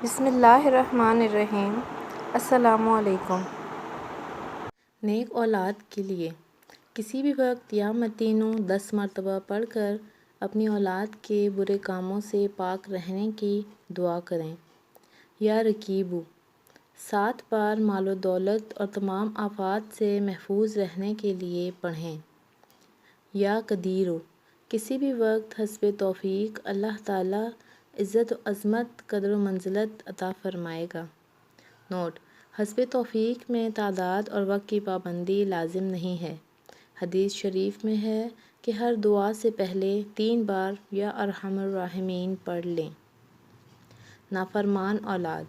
بسم اللہ الرحمن الرحیم۔ السلام علیکم۔ نیک اولاد کے لیے کسی بھی وقت یا متینوں 10 مرتبہ پڑھ کر اپنی اولاد کے برے کاموں سے پاک رہنے کی دعا کریں۔ یا رقیبو 7 بار مال و دولت اور تمام آفات سے محفوظ رہنے کے لیے پڑھیں۔ یا قدیرو کسی بھی وقت حسب توفیق اللہ تعالیٰ عزت و عظمت قدر و منزلت عطا فرمائے گا۔ نوٹ: حسب توفیق میں تعداد اور وقت کی پابندی لازم نہیں ہے۔ حدیث شریف میں ہے کہ ہر دعا سے پہلے 3 بار یا ارحم الراحمین پڑھ لیں۔ نافرمان اولاد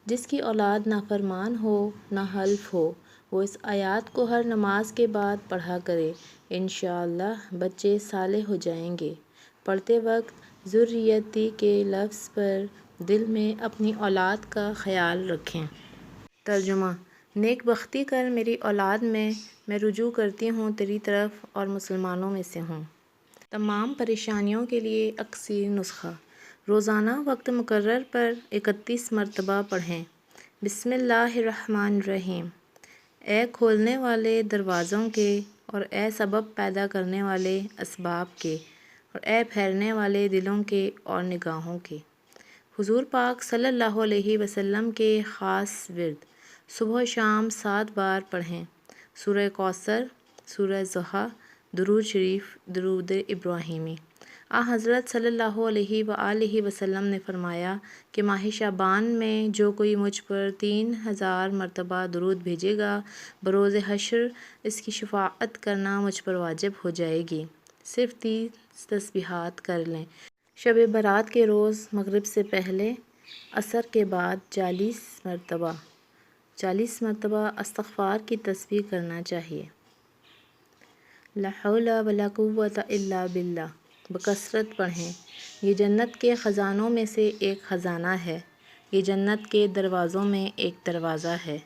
جس کی اولاد نافرمان ہو نہ حلف ہو وہ اس آیات کو ہر نماز کے بعد پڑھا کرے، انشاءاللہ بچے صالح ہو جائیں گے۔ پڑھتے وقت ذریتی کے لفظ پر دل میں اپنی اولاد کا خیال رکھیں۔ ترجمہ: نیک بختی کر میری اولاد میں رجوع کرتی ہوں تیری طرف اور مسلمانوں میں سے ہوں۔ تمام پریشانیوں کے لیے اکثر نسخہ: روزانہ وقت مقرر پر 31 مرتبہ پڑھیں۔ بسم اللہ الرحمن الرحیم۔ اے کھولنے والے دروازوں کے اور اے سبب پیدا کرنے والے اسباب کے اور اے پھیرنے والے دلوں کے اور نگاہوں کے۔ حضور پاک صلی اللہ علیہ وسلم کے خاص ورد: صبح و شام 7 بار پڑھیں۔ سورہ کوثر، سورہ ضحیٰ، درود شریف، درود ابراہیمی۔ حضرت صلی اللہ علیہ وآلہ وسلم نے فرمایا کہ ماہ شعبان میں جو کوئی مجھ پر 3000 مرتبہ درود بھیجے گا بروز حشر اس کی شفاعت کرنا مجھ پر واجب ہو جائے گی۔ صرف 30 تسبیحات کر لیں۔ شب برات کے روز مغرب سے پہلے عصر کے بعد 40 مرتبہ استغفار کی تسبیح کرنا چاہیے۔ لا حول ولا قوة الا باللہ بکثرت پڑھیں۔ یہ جنت کے خزانوں میں سے ایک خزانہ ہے، یہ جنت کے دروازوں میں ایک دروازہ ہے۔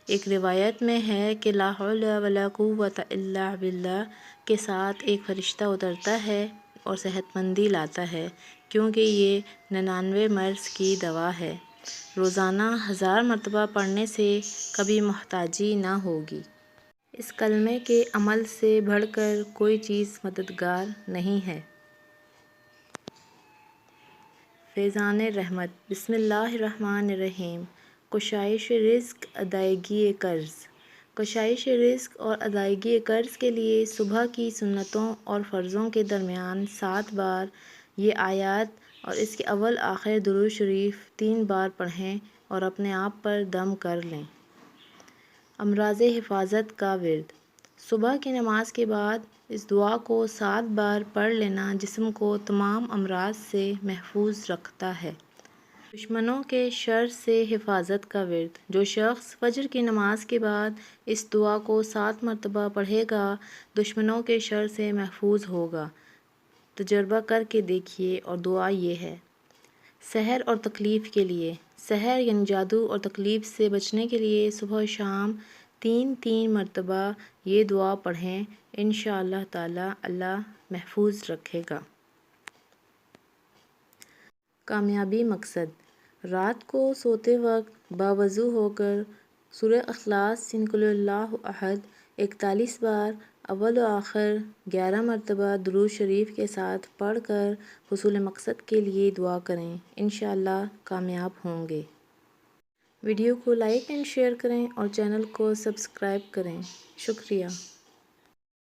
ایک روایت میں ہے کہ لا حول ولا قوة الا باللہ کے ساتھ ایک فرشتہ اترتا ہے اور صحت مندی لاتا ہے، کیونکہ یہ 99 مرض کی دوا ہے۔ روزانہ 1000 مرتبہ پڑھنے سے کبھی محتاجی نہ ہوگی۔ اس کلمے کے عمل سے بڑھ کر کوئی چیز مددگار نہیں ہے۔ فیضان رحمت: بسم اللہ الرحمن الرحیم۔ کشائش رزق، ادائیگی قرض۔ کشائش رزق اور ادائیگی قرض کے لیے صبح کی سنتوں اور فرضوں کے درمیان 7 بار یہ آیات اور اس کے اول آخر درود شریف 3 بار پڑھیں اور اپنے آپ پر دم کر لیں۔ امراض حفاظت کا ورد: صبح کی نماز کے بعد اس دعا کو 7 بار پڑھ لینا جسم کو تمام امراض سے محفوظ رکھتا ہے۔ دشمنوں کے شر سے حفاظت کا ورد: جو شخص فجر کی نماز کے بعد اس دعا کو 7 مرتبہ پڑھے گا دشمنوں کے شر سے محفوظ ہوگا۔ تجربہ کر کے دیکھیے اور دعا یہ ہے: سحر اور تکلیف کے لیے: سحر یعنی جادو اور تکلیف سے بچنے کے لیے صبح و شام 3 مرتبہ یہ دعا پڑھیں، انشاءاللہ تعالی اللہ محفوظ رکھے گا۔ کامیابی مقصد: رات کو سوتے وقت باوضو ہو کر سورہ اخلاص یعنی قل اللہ احد 41 بار اول و آخر 11 مرتبہ درود شریف کے ساتھ پڑھ کر حصول مقصد کے لیے دعا کریں، انشاءاللہ کامیاب ہوں گے۔ ویڈیو کو لائک اینڈ شیئر کریں اور چینل کو سبسکرائب کریں۔ شکریہ۔